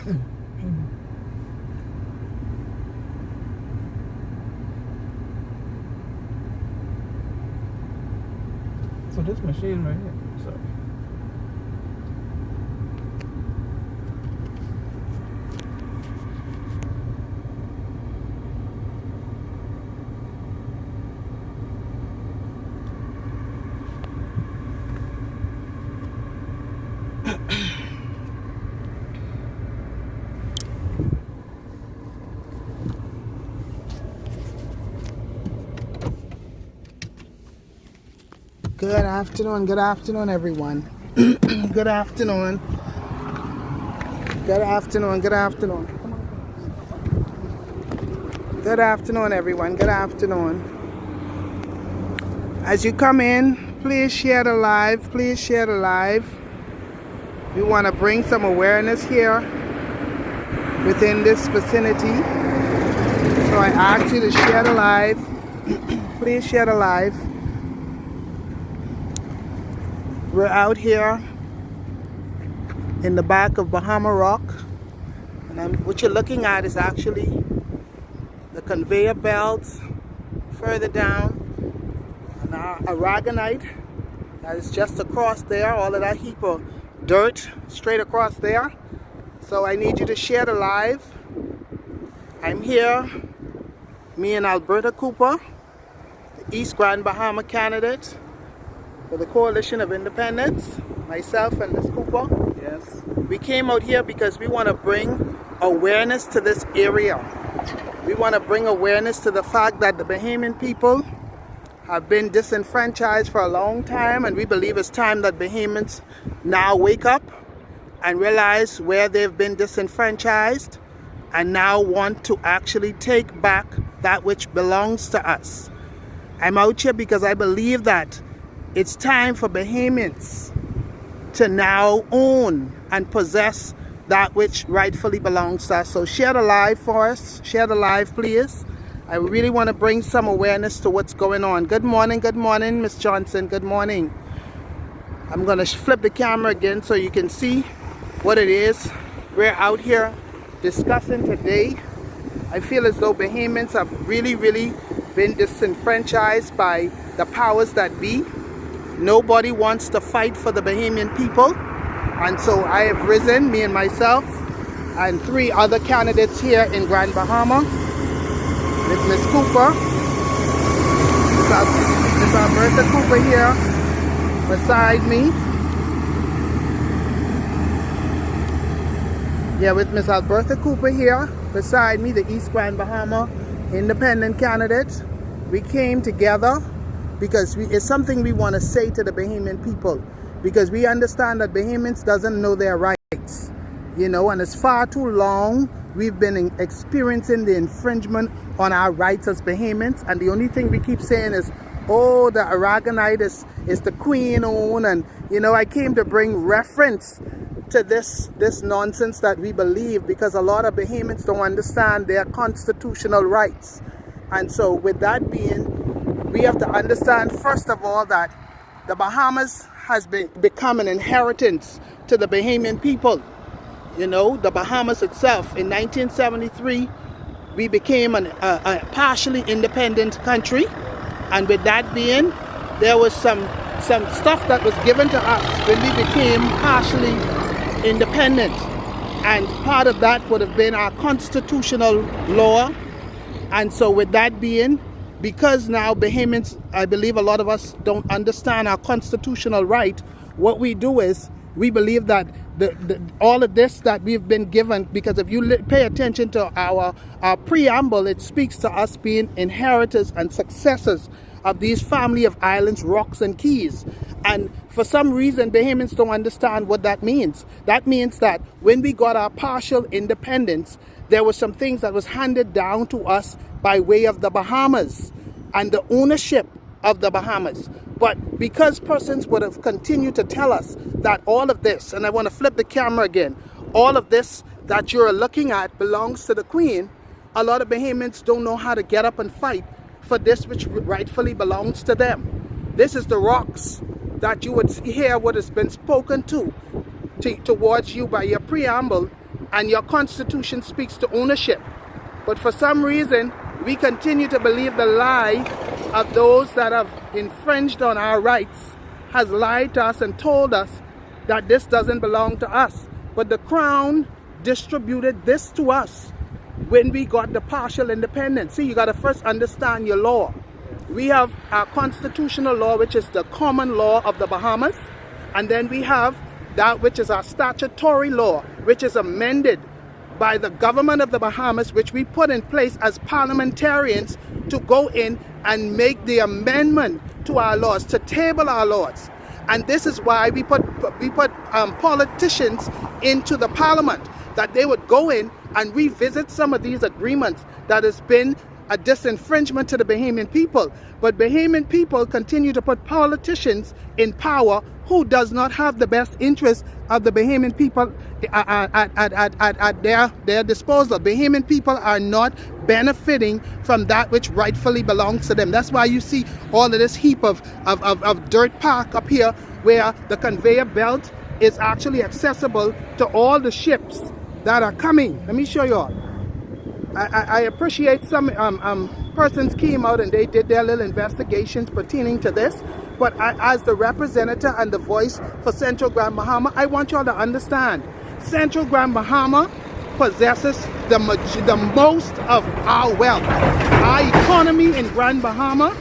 So this machine right here. Sorry. Good afternoon, everyone. Good afternoon. Good afternoon, good afternoon. Good afternoon, everyone. Good afternoon. As you come in, please share the live. Please share the live. We want to bring some awareness here within this vicinity. So I ask you to share the live. Please share the live. We're out here in the back of Bahama Rock. And what you're looking at is actually the conveyor belts further down. And our aragonite that is just across there. All of that heap of dirt straight across there. So I need you to share the live. I'm here, me and Alberta Cooper, the East Grand Bahama candidate for the Coalition of Independence, myself and Ms. Cooper. Yes. We came out here because we want to bring awareness to this area. We want to bring awareness to the fact that the Bahamian people have been disenfranchised for a long time, and we believe it's time that Bahamians now wake up and realize where they've been disenfranchised and now want to actually take back that which belongs to us. I'm out here because I believe that it's time for Bahamians to now own and possess that which rightfully belongs to us. So share the live for us. Share the live, please. I really want to bring some awareness to what's going on. Good morning, Miss Johnson. Good morning. I'm going to flip the camera again so you can see what it is we're out here discussing today. I feel as though Bahamians have really been disenfranchised by the powers that be. Nobody wants to fight for the Bahamian people, and so I have risen, me and myself and 3 other candidates here in Grand Bahama with Ms. Cooper, Ms. Alberta Cooper here beside me. Yeah, with Ms. Alberta Cooper here beside me, the East Grand Bahama independent candidate. We came together because it's something we want to say to the Bahamian people, because we understand that Bahamians doesn't know their rights, you know, and it's far too long we've been experiencing the infringement on our rights as Bahamians, and the only thing we keep saying is, oh, the aragonite is the queen own, and you know, I came to bring reference to this nonsense that we believe, because a lot of Bahamians don't understand their constitutional rights. And so with that being, we have to understand, first of all, that the Bahamas has become an inheritance to the Bahamian people. You know, the Bahamas itself, in 1973, we became a partially independent country. And with that being, there was some stuff that was given to us when we became partially independent. And part of that would have been our constitutional law. And so with that being, because now Bahamians, I believe a lot of us don't understand our constitutional right, what we do is we believe that all of this that we've been given, because if you pay attention to our preamble, it speaks to us being inheritors and successors of these family of islands, rocks and keys. And for some reason, Bahamians don't understand what that means. That means that when we got our partial independence, there were some things that was handed down to us by way of the Bahamas and the ownership of the Bahamas. But because persons would have continued to tell us that all of this, and I want to flip the camera again, all of this that you're looking at belongs to the Queen, a lot of Bahamians don't know how to get up and fight for this which rightfully belongs to them. This is the rocks that you would hear what has been spoken towards you by your preamble, and your constitution speaks to ownership. But for some reason, we continue to believe the lie of those that have infringed on our rights, has lied to us and told us that this doesn't belong to us. But the Crown distributed this to us when we got the partial independence. See, you got to first understand your law. We have our constitutional law, which is the common law of the Bahamas, and then we have that which is our statutory law, which is amended by the government of the Bahamas, which we put in place as parliamentarians to go in and make the amendment to our laws, to table our laws. And this is why we put politicians into the parliament, that they would go in and revisit some of these agreements that has been a disinfringement to the Bahamian people. But Bahamian people continue to put politicians in power who does not have the best interest of the Bahamian people at their disposal. Bahamian people are not benefiting from that which rightfully belongs to them. That's why you see all of this heap of dirt park up here, where the conveyor belt is actually accessible to all the ships that are coming. Let me show you all. I appreciate some persons came out and they did their little investigations pertaining to this. But as the representative and the voice for Central Grand Bahama, I want you all to understand, Central Grand Bahama possesses the most of our wealth. Our economy in Grand Bahama,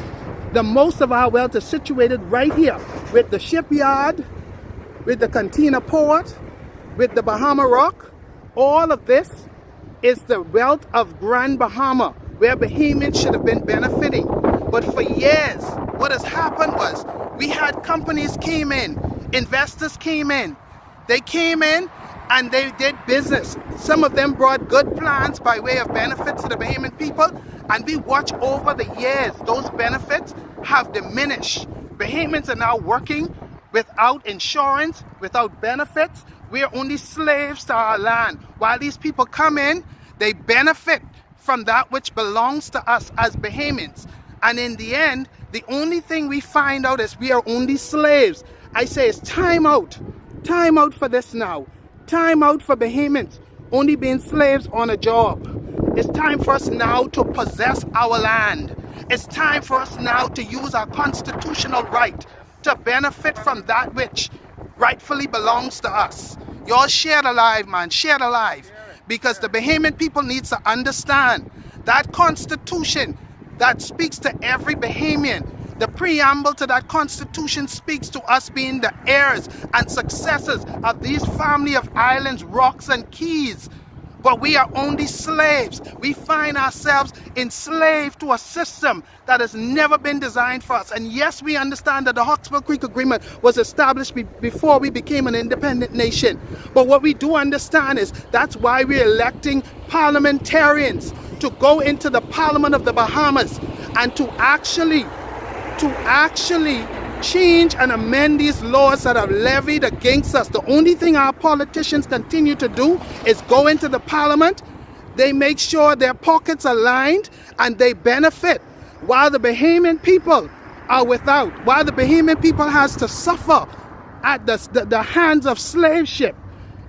the most of our wealth is situated right here with the shipyard, with the container port, with the Bahama Rock. All of this is the wealth of Grand Bahama, where Bahamians should have been benefiting. But for years, what has happened was we had companies came in, investors came in. They came in and they did business. Some of them brought good plans by way of benefits to the Bahamian people, and we watch over the years, those benefits have diminished. Bahamians are now working without insurance, without benefits. We are only slaves to our land. While these people come in, they benefit from that which belongs to us as Bahamians. And in the end, the only thing we find out is we are only slaves. I say it's time out. Time out for this now. Time out for Bahamians only being slaves on a job. It's time for us now to possess our land. It's time for us now to use our constitutional right to benefit from that which rightfully belongs to us. Y'all share the live, man. Share the live. Because the Bahamian people needs to understand that constitution that speaks to every Bahamian. The preamble to that constitution speaks to us being the heirs and successors of these family of islands, rocks and keys. But we are only slaves. We find ourselves enslaved to a system that has never been designed for us. And yes, we understand that the Hawkesbury Creek Agreement was established before we became an independent nation. But what we do understand is that's why we're electing parliamentarians to go into the Parliament of the Bahamas and to actually change and amend these laws that are levied against us. The only thing our politicians continue to do is go into the parliament, they make sure their pockets are lined and they benefit, while the Bahamian people are without, while the Bahamian people has to suffer at the hands of slave ship.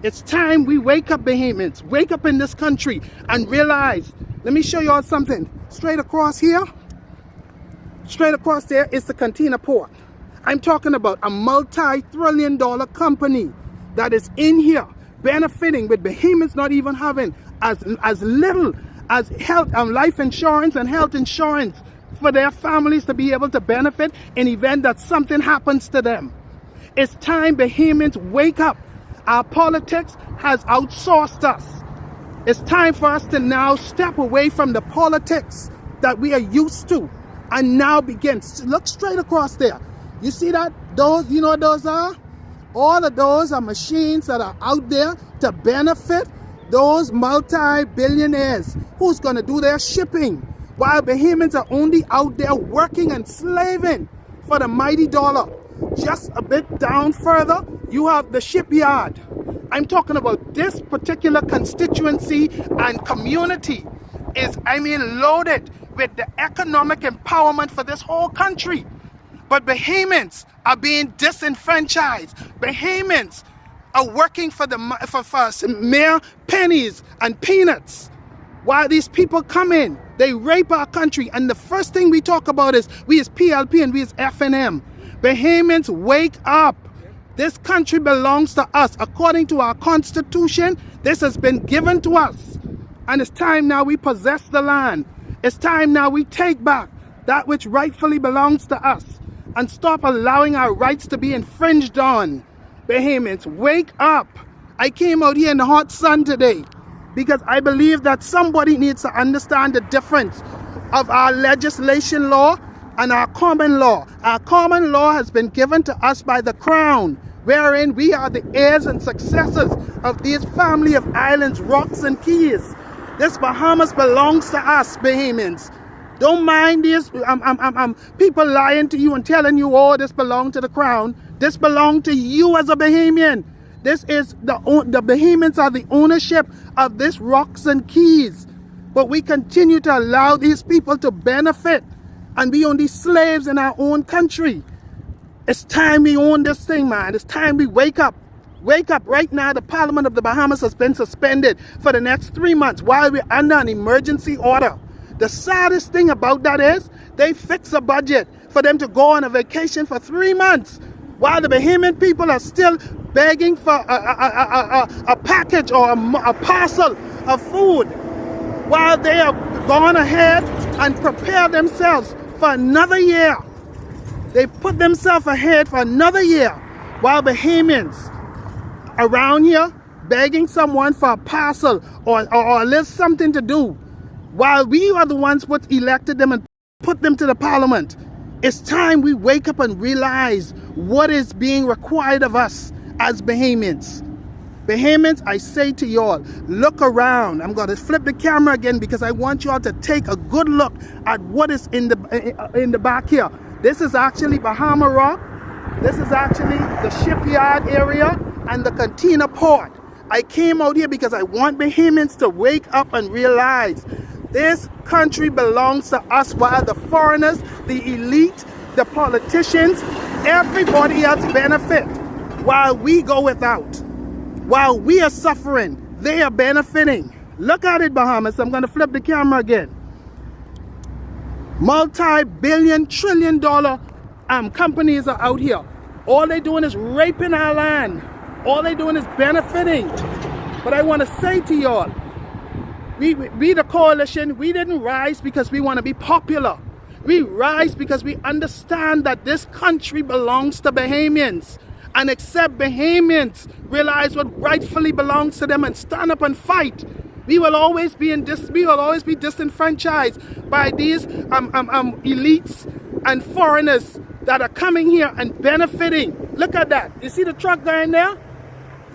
It's time we wake up, Bahamians, wake up in this country and realize. Let me show you all something. Straight across here, straight across there is the container port. I'm talking about a multi-trillion-dollar company that is in here benefiting, with Bahamians not even having as little as health and life insurance and health insurance for their families to be able to benefit in event that something happens to them. It's time Bahamians wake up. Our politics has outsourced us. It's time for us to now step away from the politics that we are used to and now begin. Look straight across there. You see that? Those, you know what those are? All of those are machines that are out there to benefit those multi-billionaires who's going to do their shipping, while Bahamians are only out there working and slaving for the mighty dollar. Just a bit down further, you have the shipyard. I'm talking about this particular constituency and community is, loaded with the economic empowerment for this whole country. But Bahamians are being disenfranchised. Bahamians are working for some mere pennies and peanuts. While these people come in, they rape our country, and the first thing we talk about is we as PLP and we as FNM. Bahamians, wake up. This country belongs to us. According to our constitution, this has been given to us. And it's time now we possess the land. It's time now we take back that which rightfully belongs to us and stop allowing our rights to be infringed on. Bahamians, wake up. I came out here in the hot sun today because I believe that somebody needs to understand the difference of our legislation law and our common law. Our common law has been given to us by the Crown, wherein we are the heirs and successors of these family of islands, rocks and keys. This Bahamas belongs to us, Bahamians. Don't mind these people lying to you and telling you, oh, this belongs to the Crown. This belongs to you as a Bahamian. This is the Bahamians are the ownership of this rocks and keys. But we continue to allow these people to benefit and be only slaves in our own country. It's time we own this thing, man. It's time we wake up. Wake up right now. The Parliament of the Bahamas has been suspended for the next 3 months while we're under an emergency order. The saddest thing about that is they fix a budget for them to go on a vacation for 3 months while the Bahamian people are still begging for a package or a parcel of food, while they have gone ahead and prepared themselves for another year. They put themselves ahead for another year while Bahamians around here begging someone for a parcel or a little something to do, while we are the ones what elected them and put them to the Parliament. It's time we wake up and realize what is being required of us as Bahamians. Bahamians, I say to y'all, look around. I'm going to flip the camera again because I want y'all to take a good look at what is in the back here. This is actually Bahama Rock. This is actually the shipyard area and the container port. I came out here because I want Bahamians to wake up and realize this country belongs to us, while the foreigners, the elite, the politicians, everybody else benefit while we go without. While we are suffering, they are benefiting. Look at it, Bahamas. I'm going to flip the camera again. Multi-billion, trillion-dollar companies are out here. All they're doing is raping our land. All they're doing is benefiting. But I want to say to y'all, we the coalition, we didn't rise because we want to be popular. We rise because we understand that this country belongs to Bahamians. And except Bahamians realize what rightfully belongs to them and stand up and fight, we will always be disenfranchised by these elites and foreigners that are coming here and benefiting. Look at that. You see the truck going there?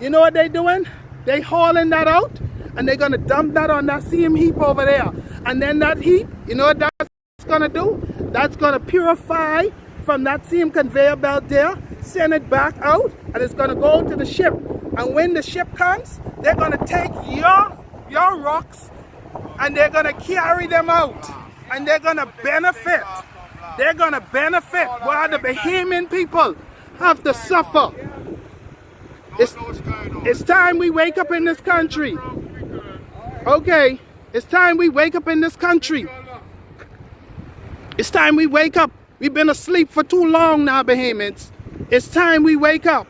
You know what they're doing? They hauling that out and they're going to dump that on that same heap over there. And then that heap, you know what that's going to do? That's going to purify from that same conveyor belt there, send it back out, and it's going to go to the ship. And when the ship comes, they're going to take your rocks and they're going to carry them out. And they're going to benefit. They're going to benefit while the Bahamian people have to suffer. It's time we wake up in this country. Okay, it's time we wake up in this country. It's time we wake up. We've been asleep for too long now, Bahamians. It's time we wake up.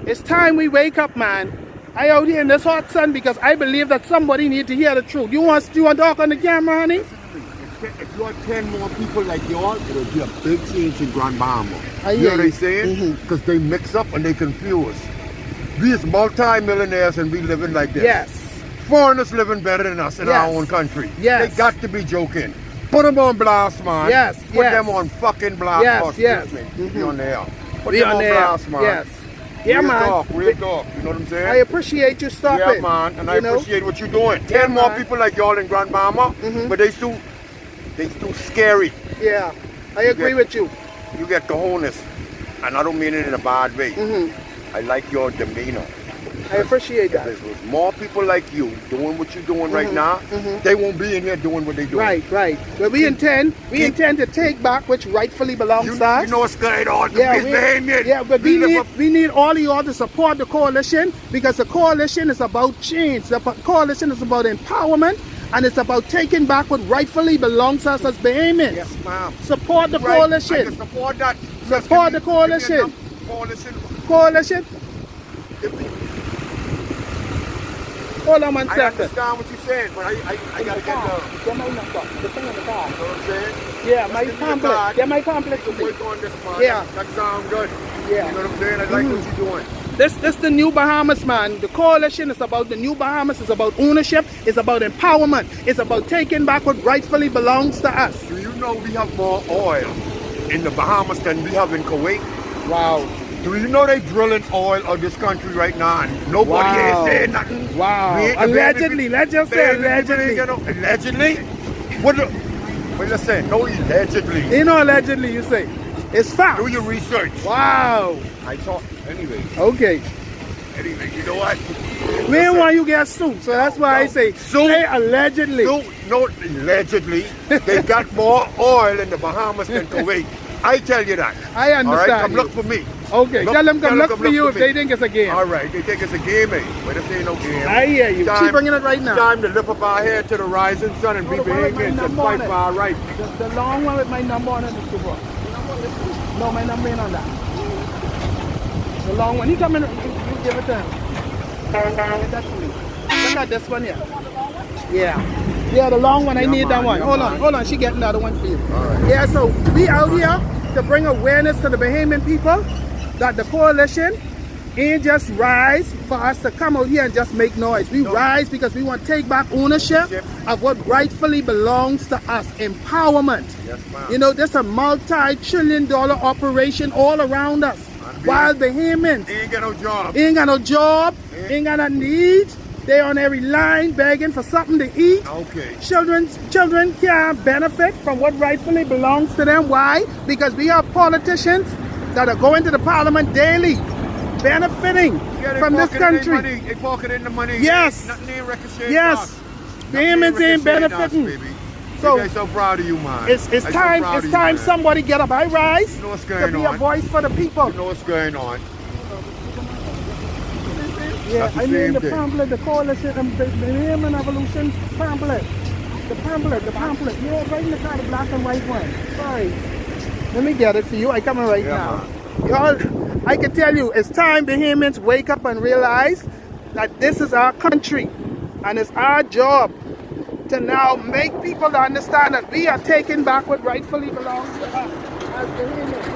It's time we wake up, man. I out here in this hot sun because I believe that somebody needs to hear the truth. You want to talk on the camera, honey? If you had 10 more people like y'all, it'll be a big change in Grand Bahama. You know what I'm saying? Because they mix up and they confuse. We is multi-millionaires and we living like this. Yes. Foreigners living better than us in our own country. Yes. They got to be joking. Put them on blast, man. Yes. Put them on fucking blast. Yes. Be on there. Put be them on on there. blast, man. Yes. Yeah, real man. Talk, real talk. You know what I'm saying? I appreciate you stopping. Yeah, man. And I appreciate what you're doing. 10 more people like y'all in Grand Bahama, but they too scary. Yeah. I agree with you. You get cojones. And I don't mean it in a bad way. I like your demeanor. I appreciate that. If there was more people like you doing what you're doing right now, they won't be in here doing what they're doing. Right. But we intend to take back which rightfully belongs to us. You know what's going on. But we need all of y'all to support the coalition, because the coalition is about change. The coalition is about empowerment, and it's about taking back what rightfully belongs to us as Bahamians. Yes, ma'am. Support the coalition. I can support that. Support the coalition. Coalition. Hold on 1 second. I understand what you're saying, but I gotta get the thing in the car. You know what I'm saying? Yeah, my complex. Yeah, my complex. Work on this, man. Yeah. That sounds good. Yeah. You know what I'm saying? I like what you're doing. This the new Bahamas, man. The coalition is about the new Bahamas. It's about ownership. It's about empowerment. It's about taking back what rightfully belongs to us. Do you know we have more oil in the Bahamas than we have in Kuwait? Wow. Do you know they drilling oil of this country right now and nobody is saying nothing? Wow. Allegedly. Let's just say allegedly. Allegedly? Well, let's say no allegedly. You know allegedly you say. It's fact. Do your research. Wow. I thought, anyway. Okay. Anyway, you know what? We don't want you to get sued, so that's why I say allegedly. No, allegedly. They got more oil in the Bahamas than Kuwait. I tell you that. I understand. All right, come look for me. Okay, tell them come look for you if they think it's a game. All right, they think it's a game, eh? But this ain't no game. I hear you. Keep bringing it right now. Time to lift up our head to the rising sun and be Bahamians and fight for our rights. The long one with my number on it, Mr. Brook. No, my number ain't on that. The long one. You come in, you give it to him. That's for me. Look at this one here. Yeah, the long one. I need that one. Hold on. She getting the other one for you. All right. Yeah, so we out here to bring awareness to the Bahamian people that the coalition ain't just rise for us to come out here and just make noise. We rise because we want to take back ownership of what rightfully belongs to us. Empowerment. Yes, ma'am. You know, there's a multi-trillion-dollar operation all around us. While Bahamians ain't got no job. Ain't got no need. They on every line begging for something to eat. Okay. Children can't benefit from what rightfully belongs to them. Why? Because we have politicians that are going to the parliament daily, benefiting from this country. They pocket in the money. Yes. Nothing ain't ricocheted. Yes. Bahamians ain't benefiting. So I'm so proud of you, man. It's time somebody get up. I rise you know what's going to be a voice for the people. You know what's going on. Yeah, I mean the pamphlet, the coalition, the Bahamian Evolution pamphlet. The pamphlet. Yeah, right in the car, the black and white one. Sorry. Let me get it for you. I coming right now. Y'all, I can tell you, it's time Bahamians wake up and realize that this is our country. And it's our job to now make people understand that we are taking back what rightfully belongs to us as Bahamians.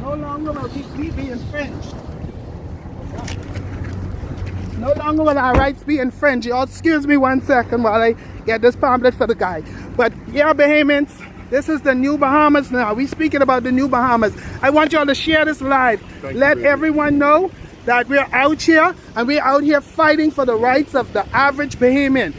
No longer will we be infringed. No longer will our rights be infringed. Y'all excuse me 1 second while I get this pamphlet for the guy. But yeah, Bahamians, this is the new Bahamas now. We speaking about the new Bahamas. I want y'all to share this live. Let everyone know that we're out here and we're out here fighting for the rights of the average Bahamian.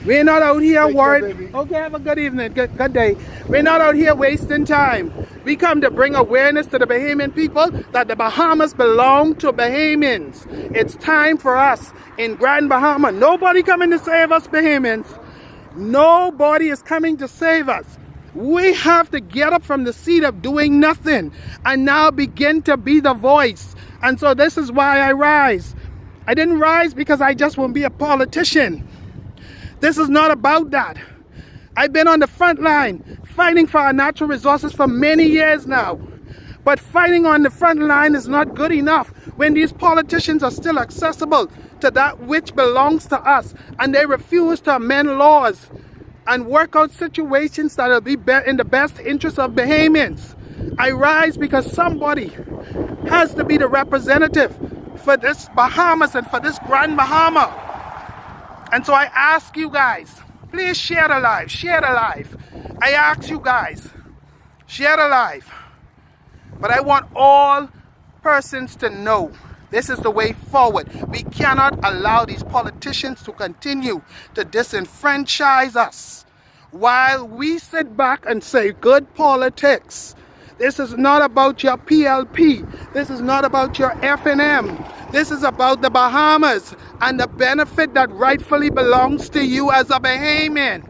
We're not out here worried. Okay, have a good evening, good day. We're not out here wasting time. We come to bring awareness to the Bahamian people that the Bahamas belong to Bahamians. It's time for us in Grand Bahama. Nobody coming to save us, Bahamians. Nobody is coming to save us. We have to get up from the seat of doing nothing and now begin to be the voice. And so this is why I rise. I didn't rise because I just want to be a politician. This is not about that. I've been on the front line fighting for our natural resources for many years now. But fighting on the front line is not good enough when these politicians are still accessible to that which belongs to us and they refuse to amend laws and work out situations that will be in the best interest of Bahamians. I rise because somebody has to be the representative for this Bahamas and for this Grand Bahama. And so I ask you guys, please share the live, share the live. I ask you guys, share the live. But I want all persons to know this is the way forward. We cannot allow these politicians to continue to disenfranchise us while we sit back and say good politics. This is not about your PLP. This is not about your F&M. This is about the Bahamas and the benefit that rightfully belongs to you as a Bahamian.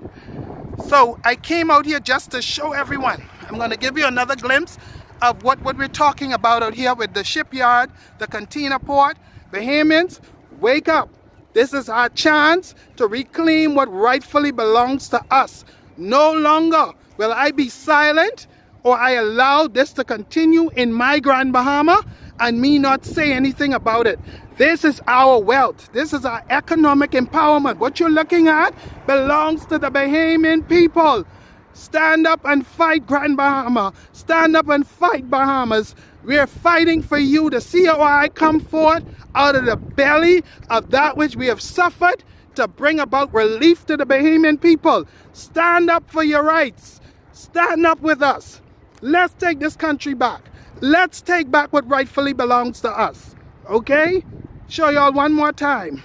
So I came out here just to show everyone. I'm going to give you another glimpse of what we're talking about out here with the shipyard, the container port. Bahamians, wake up. This is our chance to reclaim what rightfully belongs to us. No longer will I be silent or I allow this to continue in my Grand Bahama and me not say anything about it. This is our wealth. This is our economic empowerment. What you're looking at belongs to the Bahamian people. Stand up and fight, Grand Bahama. Stand up and fight, Bahamas. We're fighting for you. The COI come forth out of the belly of that which we have suffered to bring about relief to the Bahamian people. Stand up for your rights. Stand up with us. Let's take this country back. Let's take back what rightfully belongs to us. Okay? Show y'all one more time.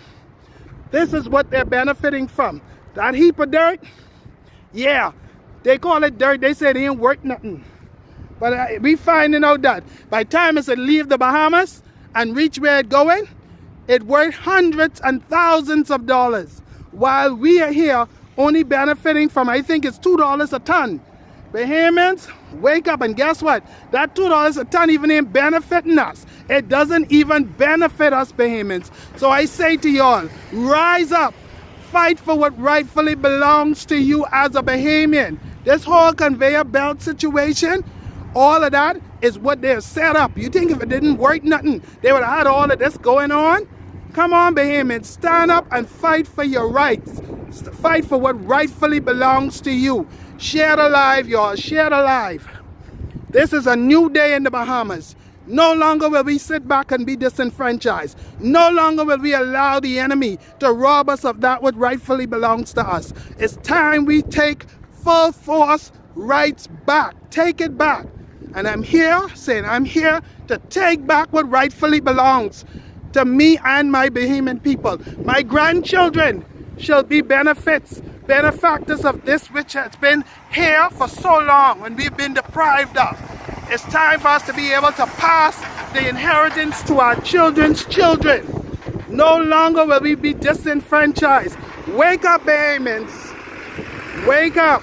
This is what they're benefiting from. That heap of dirt, yeah, they call it dirt. They say it ain't worth nothing. But we finding out that by the time it's leave the Bahamas and reach where it's going, it worth hundreds and thousands of dollars. While we are here only benefiting from, I think it's $2 a ton. Bahamians, wake up, and guess what? That $2 a ton even ain't benefiting us. It doesn't even benefit us, Bahamians. So I say to y'all, rise up, fight for what rightfully belongs to you as a Bahamian. This whole conveyor belt situation, all of that is what they're set up. You think if it didn't work nothing, they would have had all of this going on? Come on, Bahamians, stand up and fight for your rights. Fight for what rightfully belongs to you. Share the live, y'all. Share the live. This is a new day in the Bahamas. No longer will we sit back and be disenfranchised. No longer will we allow the enemy to rob us of that what rightfully belongs to us. It's time we take full force rights back. Take it back. And I'm here saying I'm here to take back what rightfully belongs to me and my Bahamian people. My grandchildren shall be benefactors of this which has been here for so long and we've been deprived of. It's time for us to be able to pass the inheritance to our children's children. No longer will we be disenfranchised. Wake up, Bahamians. Wake up.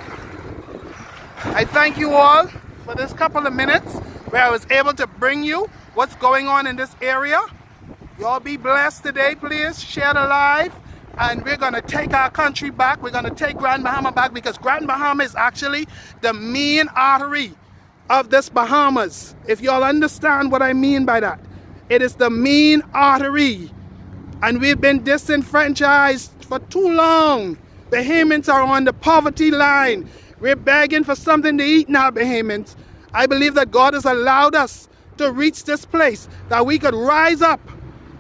I thank you all for this couple of minutes where I was able to bring you what's going on in this area. Y'all be blessed today, please. Share the live. And we're going to take our country back. We're going to take Grand Bahama back because Grand Bahama is actually the main artery of this Bahamas. If y'all understand what I mean by that. It is the main artery. And we've been disenfranchised for too long. Bahamians are on the poverty line. We're begging for something to eat now, Bahamians. I believe that God has allowed us to reach this place that we could rise up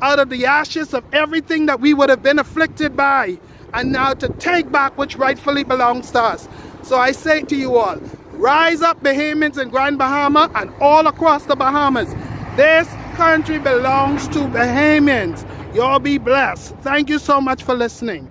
out of the ashes of everything that we would have been afflicted by, and now to take back which rightfully belongs to us. So I say to you all, rise up, Bahamians in Grand Bahama and all across the Bahamas. This country belongs to Bahamians. Y'all be blessed. Thank you so much for listening.